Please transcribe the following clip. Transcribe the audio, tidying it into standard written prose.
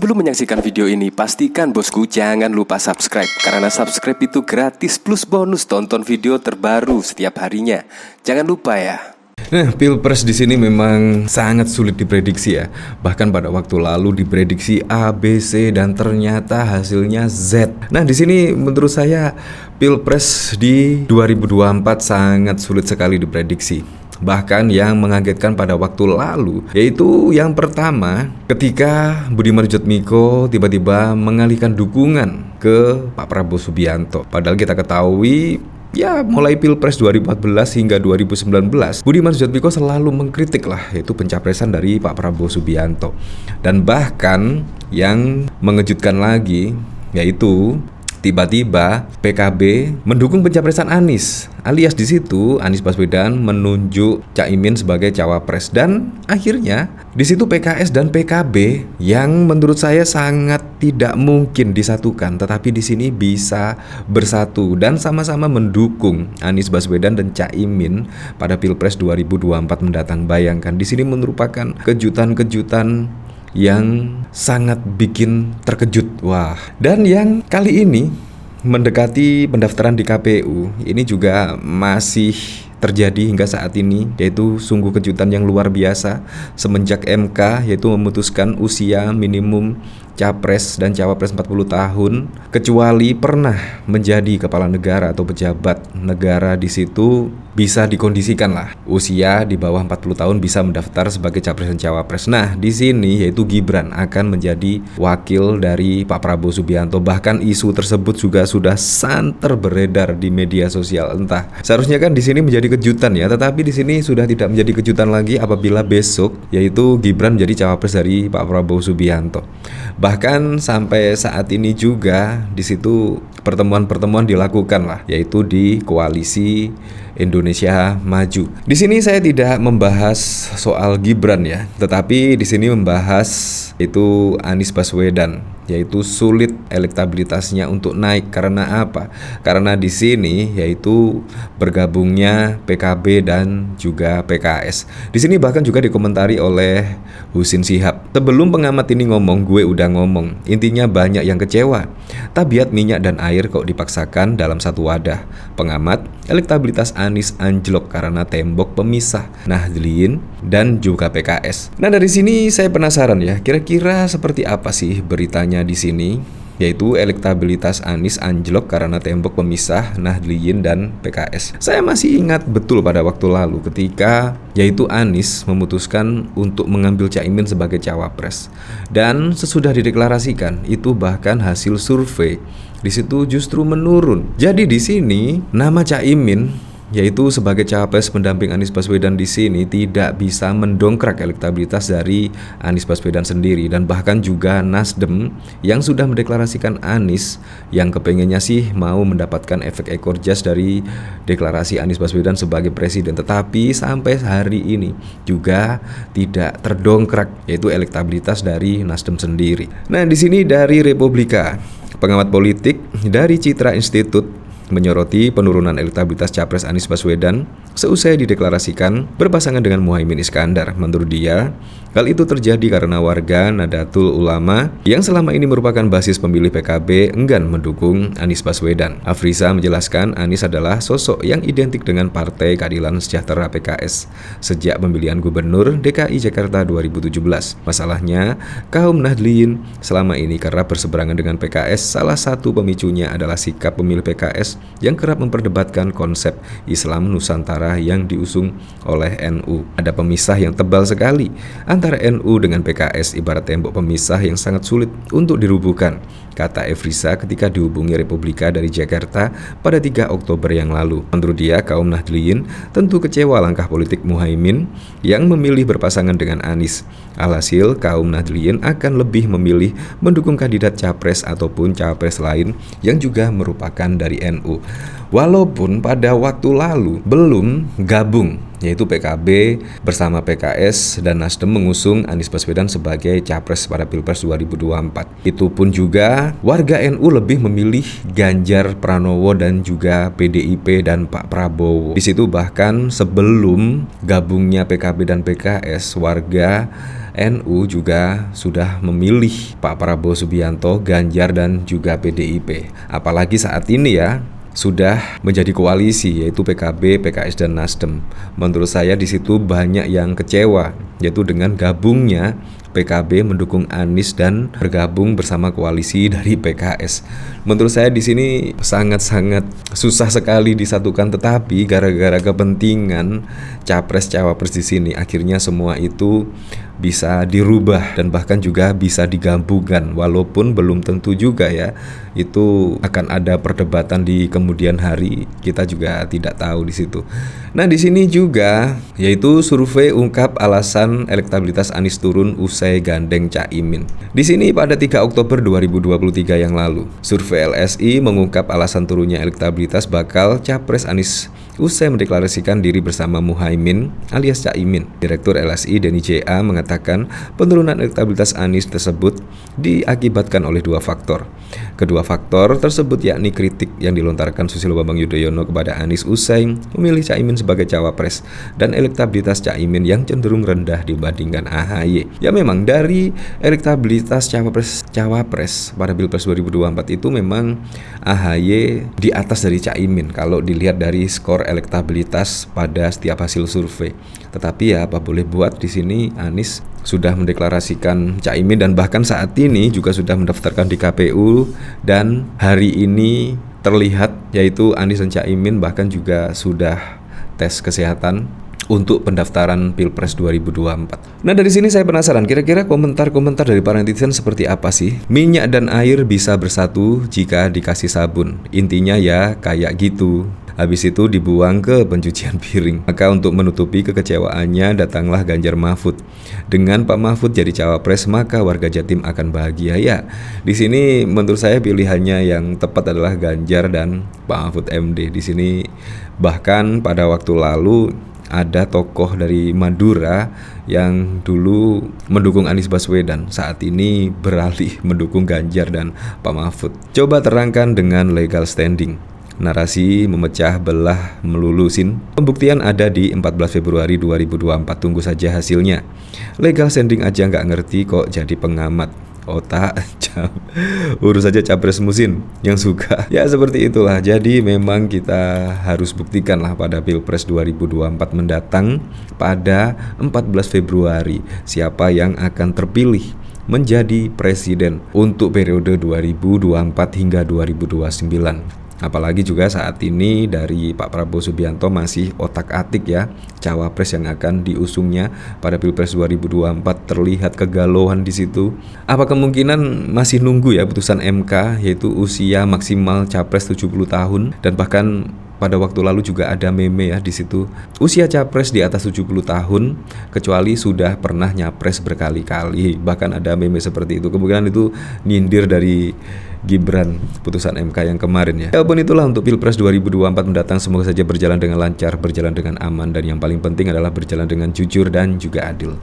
Sebelum menyaksikan video ini, pastikan bosku jangan lupa subscribe. Karena subscribe itu gratis plus bonus tonton video terbaru setiap harinya. Jangan lupa ya. Nah, Pilpres di sini memang sangat sulit diprediksi ya. Bahkan pada waktu lalu diprediksi A, B, C dan ternyata hasilnya Z. Nah, di sini menurut saya Pilpres di 2024 sangat sulit sekali diprediksi. Bahkan yang mengagetkan pada waktu lalu yaitu yang pertama ketika Budiman Sujatmiko tiba-tiba mengalihkan dukungan ke Pak Prabowo Subianto. Padahal kita ketahui ya mulai Pilpres 2014 hingga 2019 Budiman Sujatmiko selalu mengkritik lah yaitu pencapresan dari Pak Prabowo Subianto. Dan bahkan yang mengejutkan lagi yaitu tiba-tiba PKB mendukung pencapresan Anies, alias di situ Anies Baswedan menunjuk Caimin sebagai cawapres dan akhirnya di situ PKS dan PKB yang menurut saya sangat tidak mungkin disatukan, tetapi di sini bisa bersatu dan sama-sama mendukung Anies Baswedan dan Caimin pada Pilpres 2024 mendatang. Bayangkan di sini merupakan kejutan-kejutan yang sangat bikin terkejut. Wah, dan yang kali ini mendekati pendaftaran di KPU ini juga masih terjadi hingga saat ini, yaitu sungguh kejutan yang luar biasa semenjak MK yaitu memutuskan usia minimum capres dan cawapres 40 tahun kecuali pernah menjadi kepala negara atau pejabat negara. Di situ bisa dikondisikan lah usia di bawah 40 tahun bisa mendaftar sebagai capres dan cawapres. Nah, di sini yaitu Gibran akan menjadi wakil dari Pak Prabowo Subianto. Bahkan isu tersebut juga sudah santer beredar di media sosial. Entah seharusnya kan di sini menjadi kejutan ya, tetapi di sini sudah tidak menjadi kejutan lagi apabila besok yaitu Gibran menjadi cawapres dari Pak Prabowo Subianto. Bahkan sampai saat ini juga di situ pertemuan-pertemuan dilakukan lah, yaitu di koalisi Indonesia Maju. Di sini saya tidak membahas soal Gibran ya, tetapi di sini membahas itu Anies Baswedan, yaitu sulit elektabilitasnya untuk naik. Karena apa? Karena di sini yaitu bergabungnya PKB dan juga PKS. Di sini bahkan juga dikomentari oleh Husin Shihab. Sebelum pengamat ini ngomong, gue udah ngomong. Intinya banyak yang kecewa. Tabiat minyak dan air kok dipaksakan dalam satu wadah. Pengamat, elektabilitas Anies anjlok karena tembok pemisah Nahdliyin dan juga PKS. Nah, dari sini saya penasaran ya, kira-kira seperti apa sih beritanya di sini? Yaitu elektabilitas Anies anjlok karena tembok pemisah Nahdliyin dan PKS. Saya masih ingat betul pada waktu lalu ketika yaitu Anies memutuskan untuk mengambil Caimin sebagai cawapres. Dan sesudah dideklarasikan itu bahkan hasil survei di situ justru menurun. Jadi di sini nama Caimin yaitu sebagai cawapres pendamping Anies Baswedan di sini tidak bisa mendongkrak elektabilitas dari Anies Baswedan sendiri. Dan bahkan juga Nasdem yang sudah mendeklarasikan Anies yang kepengennya sih mau mendapatkan efek ekor jas dari deklarasi Anies Baswedan sebagai presiden, tetapi sampai hari ini juga tidak terdongkrak yaitu elektabilitas dari Nasdem sendiri. Nah, di sini dari Republika, pengamat politik dari Citra Institute menyoroti penurunan elektabilitas capres Anies Baswedan seusai dideklarasikan berpasangan dengan Muhaimin Iskandar. Menurut dia, hal itu terjadi karena warga Nahdlatul Ulama yang selama ini merupakan basis pemilih PKB enggan mendukung Anies Baswedan. Afriza menjelaskan Anies adalah sosok yang identik dengan Partai Keadilan Sejahtera PKS sejak pemilihan gubernur DKI Jakarta 2017. Masalahnya, kaum Nahdliyin selama ini kerap berseberangan dengan PKS. Salah satu pemicunya adalah sikap pemilih PKS yang kerap memperdebatkan konsep Islam Nusantara yang diusung oleh NU. Ada pemisah yang tebal sekali antara NU dengan PKS, ibarat tembok pemisah yang sangat sulit untuk dirubuhkan, kata Efrisa ketika dihubungi Republika dari Jakarta pada 3 Oktober yang lalu. Menurut dia, kaum Nahdliyin tentu kecewa langkah politik Muhaimin yang memilih berpasangan dengan Anies. Alhasil, kaum Nahdliyin akan lebih memilih mendukung kandidat capres ataupun cawapres lain yang juga merupakan dari NU. Walaupun pada waktu lalu belum gabung, yaitu PKB bersama PKS dan Nasdem mengusung Anies Baswedan sebagai capres pada Pilpres 2024. Itu pun juga warga NU lebih memilih Ganjar Pranowo dan juga PDIP dan Pak Prabowo. Di situ bahkan sebelum gabungnya PKB dan PKS, warga NU juga sudah memilih Pak Prabowo Subianto, Ganjar dan juga PDIP. Apalagi saat ini ya sudah menjadi koalisi, yaitu PKB, PKS dan Nasdem. Menurut saya di situ banyak yang kecewa, yaitu dengan gabungnya PKB mendukung Anies dan bergabung bersama koalisi dari PKS. Menurut saya di sini sangat-sangat susah sekali disatukan, tetapi gara-gara kepentingan capres-cawapres di sini akhirnya semua itu bisa dirubah dan bahkan juga bisa digabungkan, walaupun belum tentu juga ya itu akan ada perdebatan di kemudian hari, kita juga tidak tahu di situ. Nah, di sini juga yaitu survei ungkap alasan elektabilitas Anies turun usai gandeng Caimin. Di sini pada 3 Oktober 2023 yang lalu, survei LSI mengungkap alasan turunnya elektabilitas bakal capres Anies usai mendeklarasikan diri bersama Muhaimin alias Caimin. Direktur LSI Denny J.A. mengatakan penurunan elektabilitas Anies tersebut diakibatkan oleh 2 faktor. Kedua faktor tersebut yakni kritik yang dilontarkan Susilo Bambang Yudhoyono kepada Anies usai memilih Caimin sebagai cawapres dan elektabilitas Caimin yang cenderung rendah dibandingkan AHY. Ya memang dari elektabilitas cawapres pada Pilpres 2024 itu memang AHY di atas dari Caimin kalau dilihat dari skor elektabilitas pada setiap hasil survei. Tetapi ya apa boleh buat, di sini Anies sudah mendeklarasikan Caimin dan bahkan saat ini juga sudah mendaftarkan di KPU, dan hari ini terlihat yaitu Anies dan Caimin bahkan juga sudah tes kesehatan untuk pendaftaran Pilpres 2024. Nah, dari sini saya penasaran, kira-kira komentar-komentar dari para netizen seperti apa sih? Minyak dan air bisa bersatu jika dikasih sabun. Intinya ya kayak gitu. Habis itu dibuang ke pencucian piring. Maka untuk menutupi kekecewaannya datanglah Ganjar Mahfud. Dengan Pak Mahfud jadi cawapres maka warga Jatim akan bahagia ya. Di sini menurut saya pilihannya yang tepat adalah Ganjar dan Pak Mahfud MD. Di sini bahkan pada waktu lalu ada tokoh dari Madura yang dulu mendukung Anies Baswedan, saat ini beralih mendukung Ganjar dan Pak Mahfud. Coba terangkan dengan legal standing. Narasi memecah belah melulusin. Pembuktian ada di 14 Februari 2024. Tunggu saja hasilnya. Legal standing aja nggak ngerti kok jadi pengamat. Otak urus saja capres musim yang suka. Ya seperti itulah. Jadi memang kita harus buktikanlah pada Pilpres 2024 mendatang pada 14 Februari siapa yang akan terpilih menjadi presiden untuk periode 2024 hingga 2029. Apalagi juga saat ini dari Pak Prabowo Subianto masih otak-atik ya cawapres yang akan diusungnya pada Pilpres 2024, terlihat kegalauan di situ. Apa kemungkinan masih nunggu ya putusan MK yaitu usia maksimal capres 70 tahun, dan bahkan pada waktu lalu juga ada meme ya di situ. Usia capres di atas 70 tahun kecuali sudah pernah nyapres berkali-kali. Bahkan ada meme seperti itu. Kemungkinan itu nyindir dari Gibran putusan MK yang kemarin ya. Walaupun itulah untuk Pilpres 2024 mendatang semoga saja berjalan dengan lancar, berjalan dengan aman, dan yang paling penting adalah berjalan dengan jujur dan juga adil.